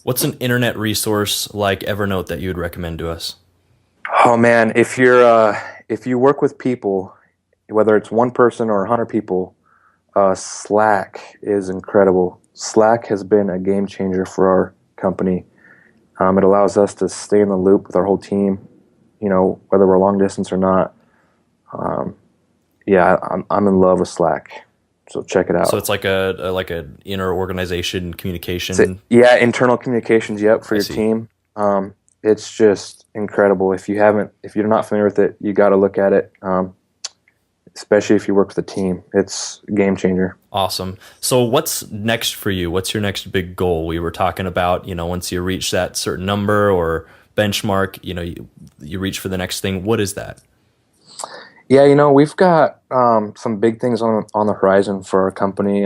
What's an internet resource like Evernote that you would recommend to us? Oh man, if you work with people, whether it's one person or 100 people, Slack is incredible. Slack has been a game changer for our company. It allows us to stay in the loop with our whole team, whether we're long distance or not. Yeah, I'm in love with Slack, so check it out. So it's like a inner organization communication. Yeah, internal communications. Yep, for I your see. team. It's just incredible. If you're not familiar with it, you got to look at it. Especially if you work with a team, it's a game changer. Awesome. So what's next for you? What's your next big goal? We were talking about, once you reach that certain number or benchmark, you reach for the next thing. What is that? Yeah, we've got some big things on the horizon for our company.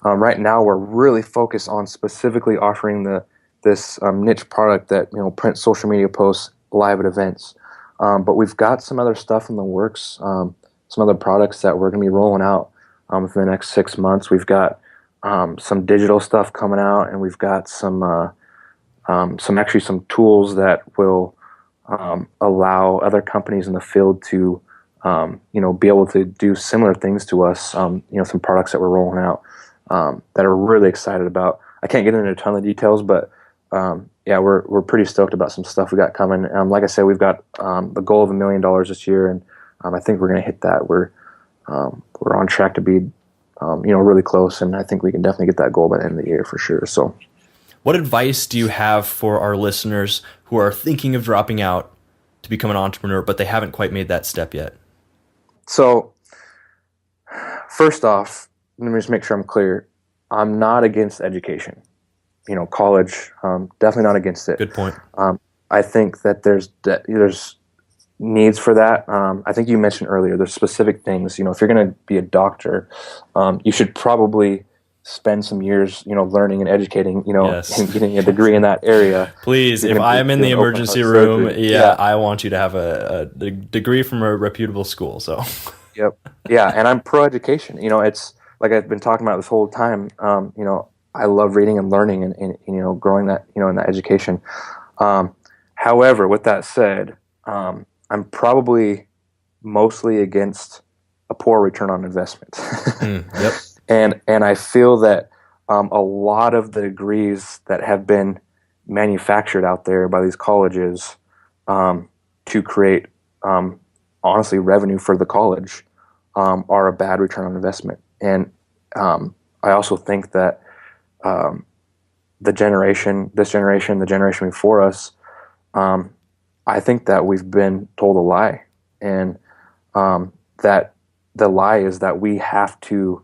Right now, we're really focused on specifically offering this niche product that print social media posts live at events. But we've got some other stuff in the works, some other products that we're going to be rolling out within the next 6 months. We've got some digital stuff coming out, and we've got some some tools that will allow other companies in the field to be able to do similar things to us. Some products that we're rolling out that are really excited about. I can't get into a ton of details, but yeah, we're pretty stoked about some stuff we got coming. Like I said, we've got the goal of $1 million this year, and I think we're going to hit that. We're on track to be really close, and I think we can definitely get that goal by the end of the year for sure. So, what advice do you have for our listeners who are thinking of dropping out to become an entrepreneur, but they haven't quite made that step yet? So, first off, let me just make sure I'm clear. I'm not against education. College, definitely not against it. Good point. I think that there's needs for that. I think you mentioned earlier, there's specific things. If you're going to be a doctor, you should probably spend some years, learning and educating, Yes. and getting a degree in that area. Please, if I am in the emergency room, I want you to have a degree from a reputable school. So, yep, yeah, and I'm pro education. It's like I've been talking about this whole time. I love reading and learning and growing that in that education. However, with that said, I'm probably mostly against a poor return on investment. Yep. And I feel that a lot of the degrees that have been manufactured out there by these colleges to create honestly revenue for the college are a bad return on investment. And I also think that the generation before us, I think that we've been told a lie, and that the lie is that we have to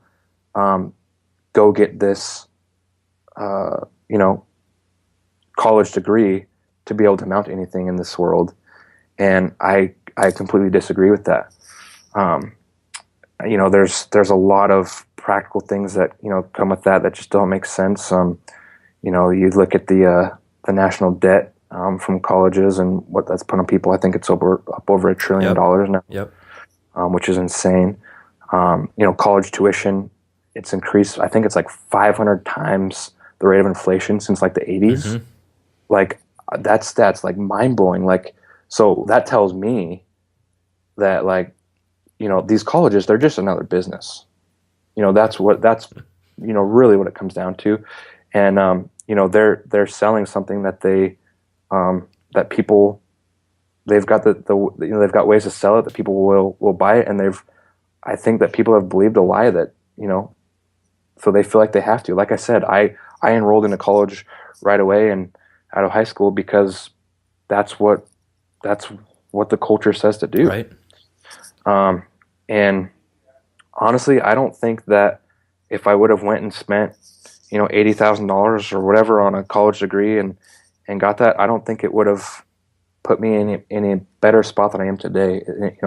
go get this, college degree to be able to amount to anything in this world, and I completely disagree with that. There's a lot of practical things that come with that just don't make sense. You look at the national debt from colleges and what that's put on people. I think it's up over $1 trillion now. Yep. Which is insane. College tuition, it's increased. I think it's like 500 times the rate of inflation since like the 80s. Mm-hmm. Like that's like mind blowing. Like, so that tells me that these colleges, they're just another business. That's really what it comes down to. And, they're selling something that that people, they've got they've got ways to sell it that people will buy it. And I think that people have believed a lie that, so they feel like they have to. Like I said, I enrolled into college right away and out of high school because that's what the culture says to do. Right. And honestly, I don't think that if I would have went and spent, $80,000 or whatever on a college degree and got that, I don't think it would have put me in a better spot than I am today,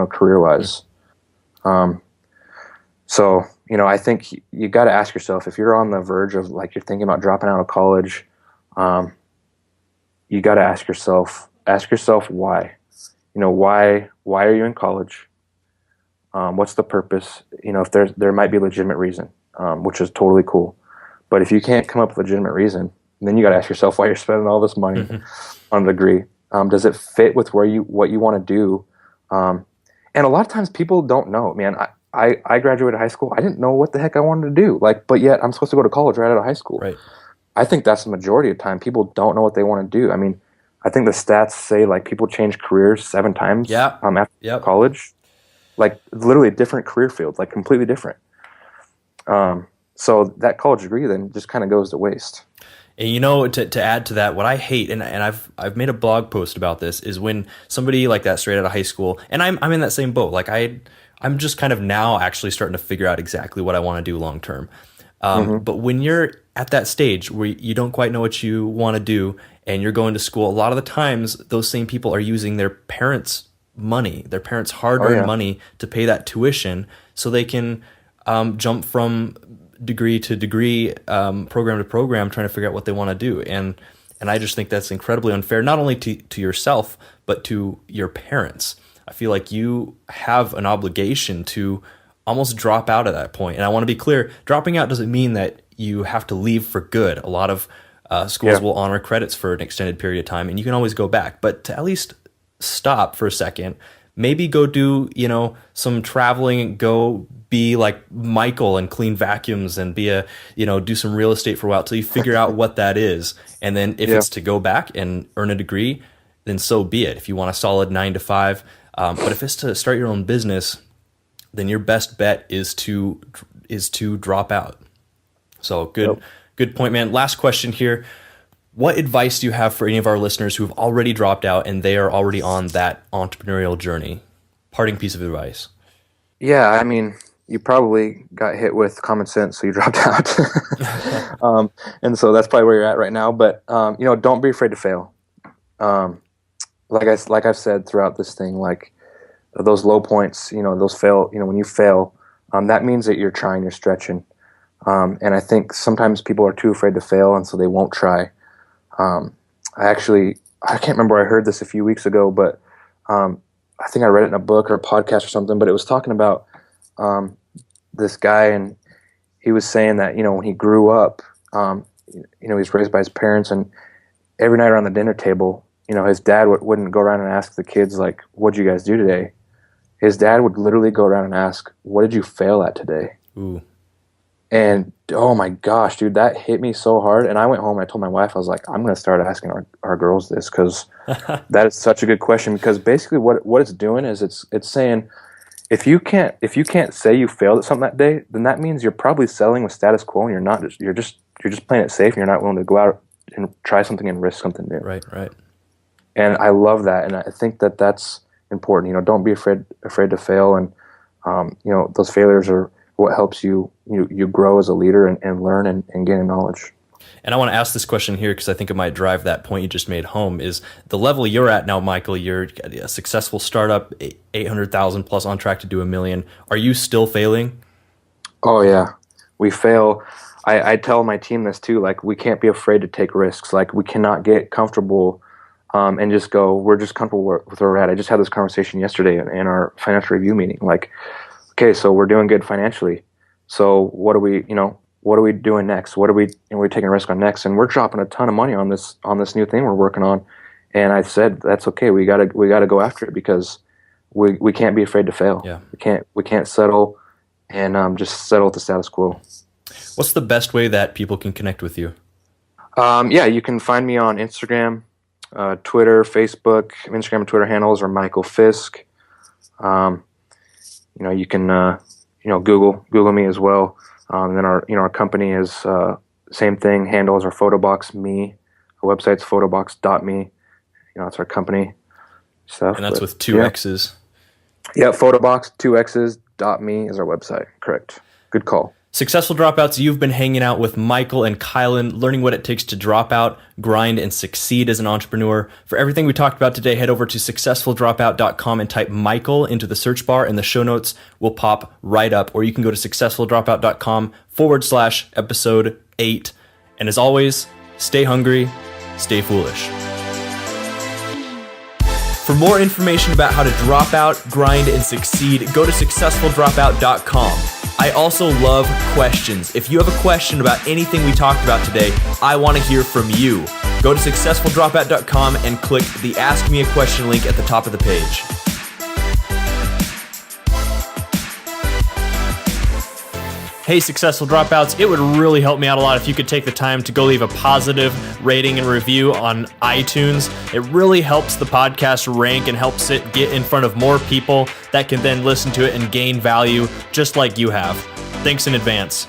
career wise. So, I think you got to ask yourself, if you're on the verge of like, you're thinking about dropping out of college, you got to ask yourself why. Why are you in college? What's the purpose? If there might be a legitimate reason, which is totally cool. But if you can't come up with a legitimate reason, then you got to ask yourself why you're spending all this money on a degree. Does it fit with what you want to do? And a lot of times people don't know. Man, I graduated high school. I didn't know what the heck I wanted to do. But yet I'm supposed to go to college right out of high school. Right. I think that's the majority of the time. People don't know what they want to do. I mean, I think the stats say like people change careers 7 times after college. Like literally a different career field, like completely different. So that college degree then just kind of goes to waste. And to add to that, what I hate, and I've made a blog post about this, is when somebody like that straight out of high school, and I'm in that same boat. Like I'm just kind of now actually starting to figure out exactly what I want to do long term. But when you're at that stage where you don't quite know what you want to do and you're going to school, a lot of the times those same people are using their parents' money, their parents' hard-earned money to pay that tuition so they can jump from degree to degree, program to program, trying to figure out what they want to do. And I just think that's incredibly unfair, not only to yourself, but to your parents. I feel like you have an obligation to almost drop out at that point. And I want to be clear, dropping out doesn't mean that you have to leave for good. A lot of schools will honor credits for an extended period of time, and you can always go back. But to at least stop for a second, maybe go do, some traveling, go be like Michael and clean vacuums and do some real estate for a while till you figure out what that is. And then if it's to go back and earn a degree, then so be it. If you want a solid 9 to 5, but if it's to start your own business, then your best bet is to drop out. So good point, man. Last question here. What advice do you have for any of our listeners who have already dropped out and they are already on that entrepreneurial journey? Parting piece of advice. Yeah, I mean, you probably got hit with common sense, so you dropped out. And so that's probably where you're at right now. But don't be afraid to fail. Like I've said throughout this thing, like those low points, those fail. When you fail, that means that you're trying, you're stretching. And I think sometimes people are too afraid to fail, and so they won't try. I can't remember where I heard this a few weeks ago, but I think I read it in a book or a podcast or something, but it was talking about this guy, and he was saying that, when he grew up, he was raised by his parents, and every night around the dinner table, his dad wouldn't go around and ask the kids, like, what'd you guys do today? His dad would literally go around and ask, what did you fail at today? Ooh. And oh my gosh, dude, that hit me so hard. And I went home and I told my wife, I was like, I'm going to start asking our girls this, because that is such a good question. Because basically what it's doing is it's saying, if you can't say you failed at something that day, then that means you're probably settling with status quo, and you're just playing it safe, and you're not willing to go out and try something and risk something new. Right. And I love that, and I think that that's important. Don't be afraid to fail, and those failures are what helps you grow as a leader and learn and gain knowledge. And I want to ask this question here because I think it might drive that point you just made home. Is the level you're at now, Michael, you're a successful startup, 800,000 plus, on track to do $1 million. Are you still failing? Oh yeah, we fail. I tell my team this too. Like, we can't be afraid to take risks. Like, we cannot get comfortable and just go, we're just comfortable with where we're at. I just had this conversation yesterday in our financial review meeting. Like, okay, so we're doing good financially. So what are we doing next? We're taking a risk on next, and we're dropping a ton of money on this new thing we're working on. And I said, that's okay. We gotta go after it, because we can't be afraid to fail. Yeah. We can't settle and just settle with the status quo. What's the best way that people can connect with you? You can find me on Instagram, Twitter, Facebook. Instagram and Twitter handles are Michael Fisk. You can Google me as well. And then our company is same thing. Handles are Photobox me. Our website's photobox.me. It's our company stuff. And that's with 2 X's. Yeah, Photobox 2 X's .me is our website. Correct. Good call. Successful Dropouts, you've been hanging out with Michael and Kylan, learning what it takes to drop out, grind, and succeed as an entrepreneur. For everything we talked about today, head over to successfuldropout.com and type Michael into the search bar, and the show notes will pop right up. Or you can go to successfuldropout.com/episode 8. And as always, stay hungry, stay foolish. For more information about how to drop out, grind, and succeed, go to successfuldropout.com. I also love questions. If you have a question about anything we talked about today, I want to hear from you. Go to successfuldropout.com and click the Ask Me a Question link at the top of the page. Hey, Successful Dropouts, it would really help me out a lot if you could take the time to go leave a positive rating and review on iTunes. It really helps the podcast rank and helps it get in front of more people that can then listen to it and gain value just like you have. Thanks in advance.